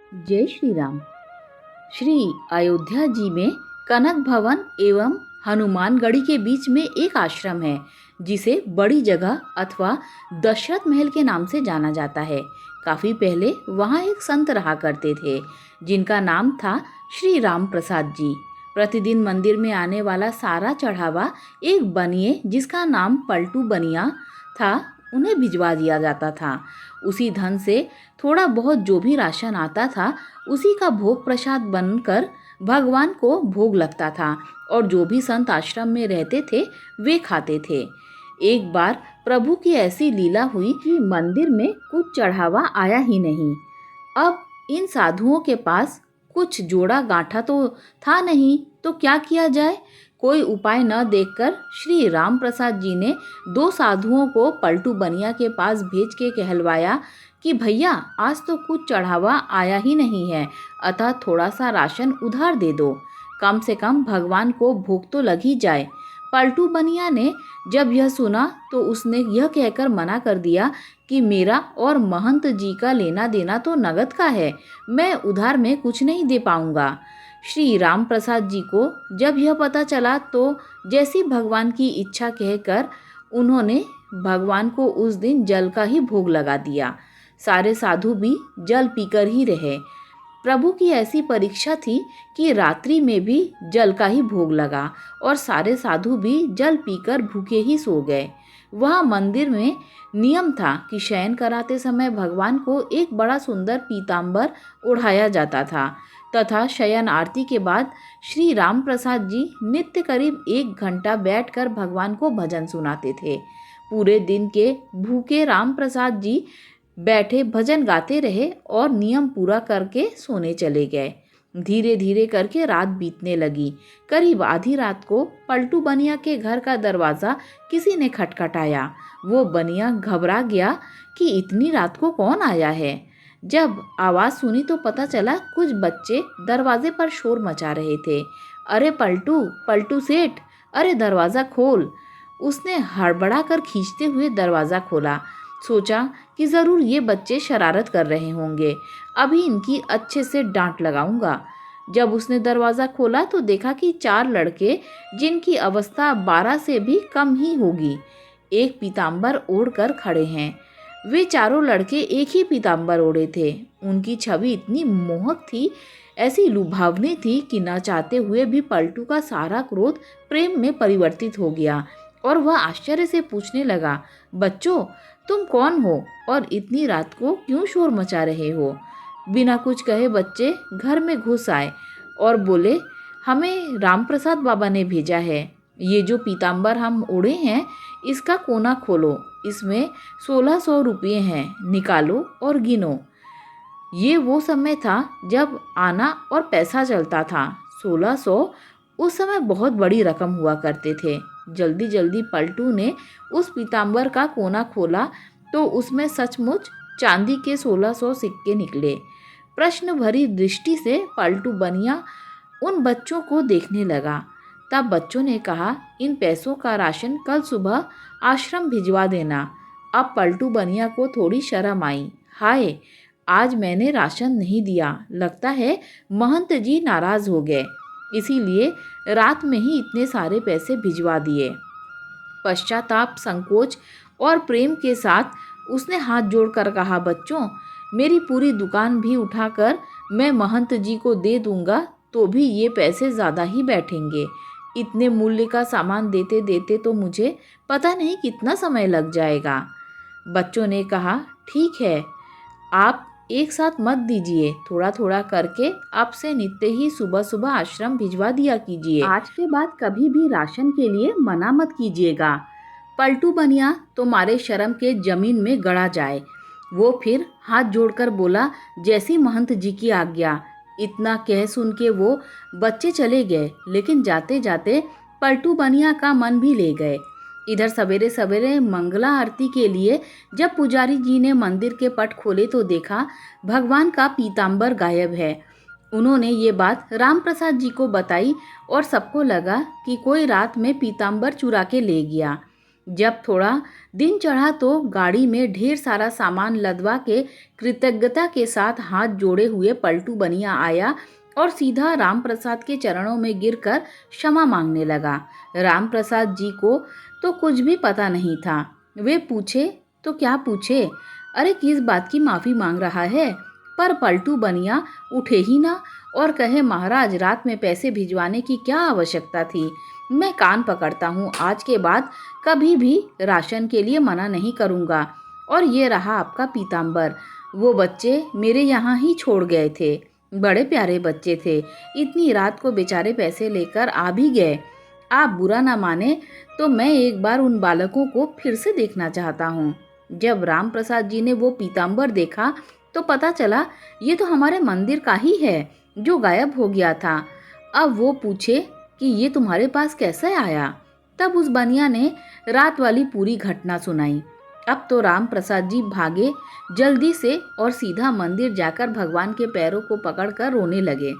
जय श्री राम। श्री अयोध्या जी में कनक भवन एवं हनुमानगढ़ी के बीच में एक आश्रम है जिसे बड़ी जगह अथवा दशरथ महल के नाम से जाना जाता है। काफी पहले वहाँ एक संत रहा करते थे जिनका नाम था श्री राम प्रसाद जी। प्रतिदिन मंदिर में आने वाला सारा चढ़ावा एक बनिए जिसका नाम पलटू बनिया था उन्हें भिजवा दिया जाता था। उसी धन से थोड़ा बहुत जो भी राशन आता था उसी का भोग प्रसाद बनकर भगवान को भोग लगता था और जो भी संत आश्रम में रहते थे वे खाते थे। एक बार प्रभु की ऐसी लीला हुई कि मंदिर में कुछ चढ़ावा आया ही नहीं। अब इन साधुओं के पास कुछ जोड़ा गांठा तो था नहीं, तो क्या किया जाए। कोई उपाय न देखकर श्री राम प्रसाद जी ने दो साधुओं को पलटू बनिया के पास भेज के कहलवाया कि भैया आज तो कुछ चढ़ावा आया ही नहीं है, अतः थोड़ा सा राशन उधार दे दो, कम से कम भगवान को भूख तो लग ही जाए। पलटू बनिया ने जब यह सुना तो उसने यह कहकर मना कर दिया कि मेरा और महंत जी का लेना देना तो नगद का है, मैं उधार में कुछ नहीं दे पाऊंगा। श्री राम प्रसाद जी को जब यह पता चला तो जैसी भगवान की इच्छा कहकर उन्होंने भगवान को उस दिन जल का ही भोग लगा दिया। सारे साधु भी जल पीकर ही रहे। प्रभु की ऐसी परीक्षा थी कि रात्रि में भी जल का ही भोग लगा और सारे साधु भी जल पीकर भूखे ही सो गए। वह मंदिर में नियम था कि शयन कराते समय भगवान को एक बड़ा सुंदर पीताम्बर ओढ़ाया जाता था तथा शयन आरती के बाद श्री राम प्रसाद जी नित्य करीब 1 घंटा बैठकर भगवान को भजन सुनाते थे। पूरे दिन के भूखे राम प्रसाद जी बैठे भजन गाते रहे और नियम पूरा करके सोने चले गए। धीरे धीरे करके रात बीतने लगी। करीब आधी रात को पलटू बनिया के घर का दरवाज़ा किसी ने खटखटाया। वो बनिया घबरा गया कि इतनी रात को कौन आया है। जब आवाज़ सुनी तो पता चला कुछ बच्चे दरवाजे पर शोर मचा रहे थे। अरे पलटू पलटू सेठ, अरे दरवाज़ा खोल। उसने हड़बड़ा कर खींचते हुए दरवाज़ा खोला। सोचा कि ज़रूर ये बच्चे शरारत कर रहे होंगे, अभी इनकी अच्छे से डांट लगाऊंगा। जब उसने दरवाज़ा खोला तो देखा कि 4 लड़के जिनकी अवस्था 12 से भी कम ही होगी एक पीताम्बर ओढ़ कर खड़े हैं। वे चारों लड़के एक ही पीताम्बर ओढ़े थे। उनकी छवि इतनी मोहक थी, ऐसी लुभावनी थी कि न चाहते हुए भी पलटू का सारा क्रोध प्रेम में परिवर्तित हो गया और वह आश्चर्य से पूछने लगा, बच्चों तुम कौन हो और इतनी रात को क्यों शोर मचा रहे हो। बिना कुछ कहे बच्चे घर में घुस आए और बोले, हमें राम प्रसाद बाबा ने भेजा है। ये जो पीताम्बर हम ओढ़े हैं इसका कोना खोलो, इसमें 1600 रुपये हैं, निकालो और गिनो। ये वो समय था जब आना और पैसा चलता था। 1600 उस समय बहुत बड़ी रकम हुआ करते थे। जल्दी जल्दी पलटू ने उस पीताम्बर का कोना खोला तो उसमें सचमुच चांदी के 1600 सिक्के निकले। प्रश्न भरी दृष्टि से पलटू बनिया उन बच्चों को देखने लगा। तब बच्चों ने कहा, इन पैसों का राशन कल सुबह आश्रम भिजवा देना। अब पलटू बनिया को थोड़ी शर्म आई। हाय, आज मैंने राशन नहीं दिया, लगता है महंत जी नाराज हो गए, इसीलिए रात में ही इतने सारे पैसे भिजवा दिए। पश्चाताप, संकोच और प्रेम के साथ उसने हाथ जोड़कर कहा, बच्चों मेरी पूरी दुकान भी उठाकर मैं महंत जी को दे दूंगा तो भी ये पैसे ज़्यादा ही बैठेंगे। इतने मूल्य का सामान देते देते तो मुझे पता नहीं कितना समय लग जाएगा। बच्चों ने कहा, ठीक है, आप एक साथ मत दीजिए, थोड़ा थोड़ा करके आपसे नित्य ही सुबह सुबह आश्रम भिजवा दिया कीजिए। आज के बाद कभी भी राशन के लिए मना मत कीजिएगा। पलटू बनिया तो मारे शर्म के जमीन में गड़ा जाए। वो फिर हाथ जोड़कर बोला, जैसी महंत जी की आज्ञा। इतना कह सुन के वो बच्चे चले गए, लेकिन जाते जाते पलटू बनिया का मन भी ले गए। इधर सवेरे सवेरे मंगला आरती के लिए जब पुजारी जी ने मंदिर के पट खोले तो देखा भगवान का पीताम्बर गायब है। उन्होंने ये बात राम प्रसाद जी को बताई और सबको लगा कि कोई रात में पीताम्बर चुरा के ले गया। जब थोड़ा दिन चढ़ा तो गाड़ी में ढेर सारा सामान लदवा के कृतज्ञता के साथ हाथ जोड़े हुए पलटू बनिया आया और सीधा राम प्रसाद के चरणों में गिरकर क्षमा मांगने लगा। राम प्रसाद जी को तो कुछ भी पता नहीं था। वे पूछे तो क्या पूछे, अरे किस बात की माफ़ी मांग रहा है? पर पलटू बनिया उठे ही ना और कहे, महाराज रात में पैसे भिजवाने की क्या आवश्यकता थी? मैं कान पकड़ता हूँ, आज के बाद कभी भी राशन के लिए मना नहीं करूँगा। और ये रहा आपका पीताम्बर, वो बच्चे मेरे यहाँ ही छोड़ गए थे, बड़े प्यारे बच्चे थे, इतनी रात को बेचारे पैसे लेकर आ भी गए। आप बुरा ना माने तो मैं एक बार उन बालकों को फिर से देखना चाहता हूँ। जब राम प्रसाद जी ने वो पीताम्बर देखा तो पता चला ये तो हमारे मंदिर का ही है जो गायब हो गया था। अब वो पूछे कि ये तुम्हारे पास कैसे आया? तब उस बनिया ने रात वाली पूरी घटना सुनाई। अब तो राम प्रसाद जी भागे जल्दी से और सीधा मंदिर जाकर भगवान के पैरों को पकड़कर रोने लगे।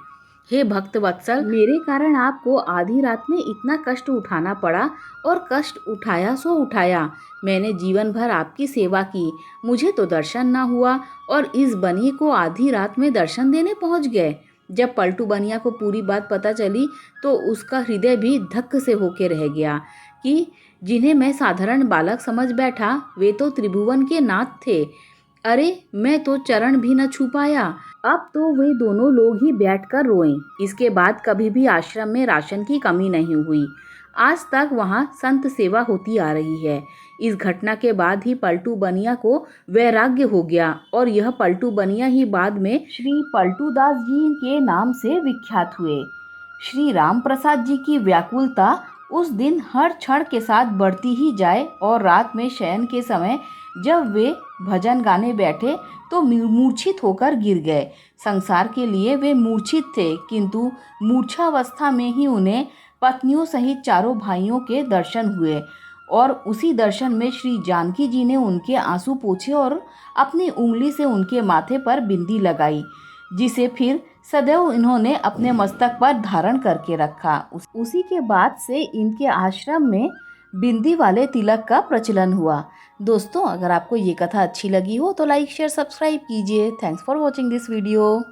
हे भक्त वत्सल, मेरे कारण आपको आधी रात में इतना कष्ट उठाना पड़ा और कष्ट उठाया सो उठाया। मैंने जीवन भर आपकी सेवा की, मुझे तो दर्शन ना हुआ और इस बनिए को आधी रात में दर्शन देने पहुंच गए। जब पलटू बनिया को पूरी बात पता चली तो उसका हृदय भी धक्क से होके रह गया कि जिन्हें मैं साधारण बालक समझ बैठा वे तो त्रिभुवन के नाथ थे। अरे मैं तो चरण भी न छू पाया। अब तो वे दोनों लोग ही बैठकर रोए। इसके बाद कभी भी आश्रम में राशन की कमी नहीं हुई। आज तक वहाँ संत सेवा होती आ रही है। इस घटना के बाद ही पलटू बनिया को वैराग्य हो गया और यह पलटू बनिया ही बाद में श्री पलटू दास जी के नाम से विख्यात हुए। श्री राम प्रसाद जी की व्याकुलता उस दिन हर क्षण के साथ बढ़ती ही जाए और रात में शयन के समय जब वे भजन गाने बैठे तो मूर्छित होकर गिर गए। संसार के लिए वे मूर्छित थे, किंतु मूर्छावस्था में ही उन्हें पत्नियों सहित चारों भाइयों के दर्शन हुए और उसी दर्शन में श्री जानकी जी ने उनके आंसू पोंछे और अपनी उंगली से उनके माथे पर बिंदी लगाई, जिसे फिर सदैव इन्होंने अपने मस्तक पर धारण करके रखा। उसी के बाद से इनके आश्रम में बिंदी वाले तिलक का प्रचलन हुआ। दोस्तों, अगर आपको ये कथा अच्छी लगी हो तो लाइक शेयर सब्सक्राइब कीजिए। Thanks for watching this video.